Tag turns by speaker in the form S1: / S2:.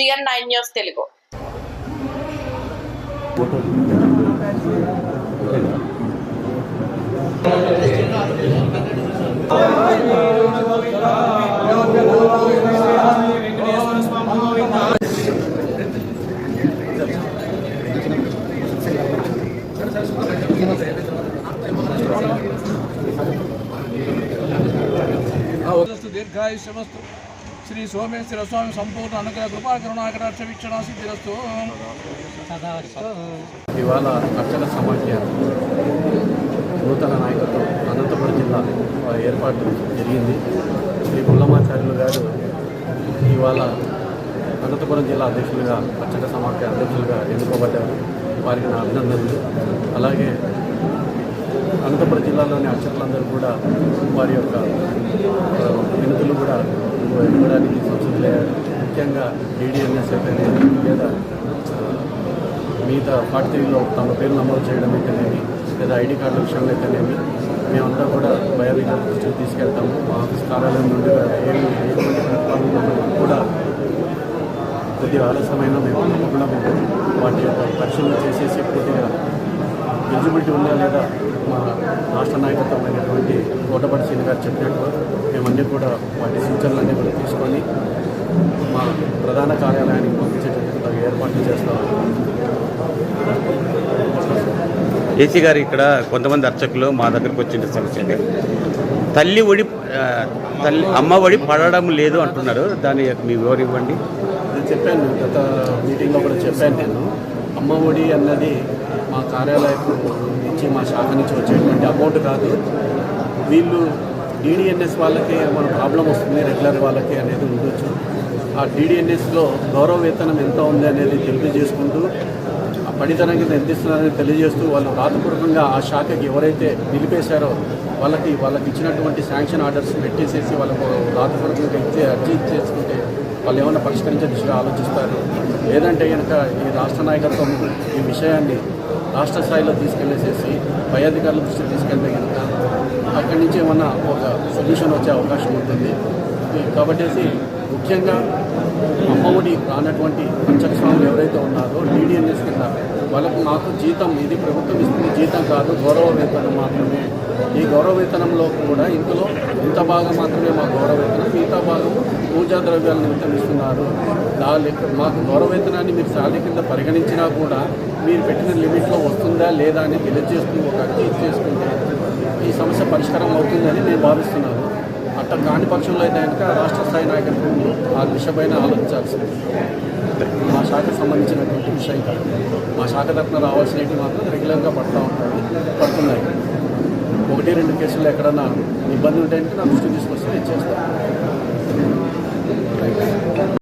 S1: GN9 news Telugu.
S2: దీర్ఘాయుష్యమస్తు. శ్రీ సోమేశ్వర స్వామి సంపూర్ణ అనుగ్రహ కృపా కరుణాకటాక్ష వీక్షణ సిద్ధిరస్తు.
S3: ఇవాళ అర్చక సమాఖ్య నూతన నాయకత్వం అనంతపురం జిల్లా ఏర్పాటు జరిగింది. శ్రీ పుల్లమాచార్యులు గారు ఇవాళ అనంతపురం జిల్లా అధ్యక్షులుగా అర్చక సమాఖ్య అధ్యక్షులుగా ఎన్నుకోబడ్డారు. వారికి నా అభినందనలు. అలాగే అనంతపురం జిల్లాలోని అర్చకులందరూ కూడా వారి యొక్క వినతులు కూడా ఇవ్వడానికి సంసిద్ధులయ్యారు. ముఖ్యంగా DDNS అయితేనేమి లేదా మిగతా 43లో తమ పేరు నమోదు చేయడం అయితేనేమి లేదా ID కార్డుల విషయంలో అయితేనేమి మేమంతా కూడా బయోవిజ్ఞాన దృష్టికి తీసుకెళ్తాము. మా ఆఫీస్ కార్యాలయం నుండి ఎటువంటి ప్రతిపాదనలు కూడా కొద్దిగా ఆలస్యమైన మేము తప్పకుండా వాటి యొక్క పరిశీలన చేసేసి పూర్తిగా ఎలిజిబిలిటీ ఉందా లేదా మా రాష్ట్ర నాయకత్వం అయినటువంటి కోటపాటి శ్రీని గారు చెప్పినట్టు మేమన్నీ కూడా వాటి సూచనలన్నీ కూడా తీసుకొని మా ప్రధాన కార్యాలయానికి పంపించేటట్టు ఏర్పాట్లు చేస్తాము.
S4: ఏసీ గారు, ఇక్కడ కొంతమంది అర్చకులు మా దగ్గరకు వచ్చిన సమస్య అమ్మ ఒడి పడడం లేదు అంటున్నారు. దాని మీ వివరం ఇవ్వండి.
S3: నేను చెప్పాను, గత మీటింగ్లో కూడా చెప్పాను. నేను అమ్మ ఒడి అన్నది మా కార్యాలయం నుంచి మా శాఖ నుంచి వచ్చేటువంటి అమౌంట్ కాదు. వీళ్ళు DDNS వాళ్ళకి మన ప్రాబ్లం వస్తుంది, రెగ్యులర్ వాళ్ళకి అనేది ఉండొచ్చు. ఆ DDNSలో గౌరవ వేతనం ఎంత ఉంది అనేది తెలియజేసుకుంటూ ఆ పనితనం కింద ఎంత ఇస్తున్నారని తెలియజేస్తూ వాళ్ళు రాతపూర్వకంగా ఆ శాఖకి ఎవరైతే నిలిపేశారో వాళ్ళకి ఇచ్చినటువంటి శాంక్షన్ ఆర్డర్స్ పెట్టేసేసి వాళ్ళకు రాతపూర్వకంగా అర్జీ ఇచ్చేసుకుంటే వాళ్ళు ఏమైనా పరిష్కరించే దిశగా ఆలోచిస్తారు. లేదంటే కనుక ఈ రాష్ట్ర నాయకత్వం ఈ విషయాన్ని రాష్ట్ర స్థాయిలో తీసుకెళ్ళేసేసి పై అధికారుల దృష్టికి తీసుకెళ్తే కనుక అక్కడి నుంచి ఏమన్నా ఒక సొల్యూషన్ వచ్చే అవకాశం ఉంటుంది. కాబట్టి ముఖ్యంగా అమ్మఒడి రానటువంటి అర్చక స్వాములు ఎవరైతే ఉన్నారో DDNS కింద వాళ్ళకు మాకు జీతం, ఇది ప్రభుత్వం ఇస్తుంది జీతం కాదు, గౌరవ వేతనం మాత్రమే. ఈ గౌరవ వేతనంలో కూడా ఇందులో ఇంత భాగం మాత్రమే మా గౌరవ వేతనం, మిగతా భాగం పూజా ద్రవ్యాల నిమిత్తం ఇస్తున్నారు. మాకు గౌరవ వేతనాన్ని మీరు శాలరీ కింద పరిగణించినా కూడా మీరు పెట్టిన లిమిట్లో వస్తుందా లేదా అని తెలియజేస్తూ ఒక అర్జీ ఇచ్చేసుకుంటే ఈ సమస్య పరిష్కారం అవుతుందని నేను భావిస్తున్నాను. అట్లా కాని పక్షంలో అయితే కనుక రాష్ట్ర స్థాయి నాయకత్వం ఆ దిశపైన ఆలోచించాల్సింది. మా శాఖకు సంబంధించినటువంటి విషయం కాదు. మా శాఖ తరఫున రావాల్సినవి మాత్రం రెగ్యులర్గా పడుతున్నాయి. 1-2 కేసుల్లో ఎక్కడన్నా ఇబ్బంది ఉంటే నా దృష్టికి తీసుకొస్తే నేను చేస్తాను.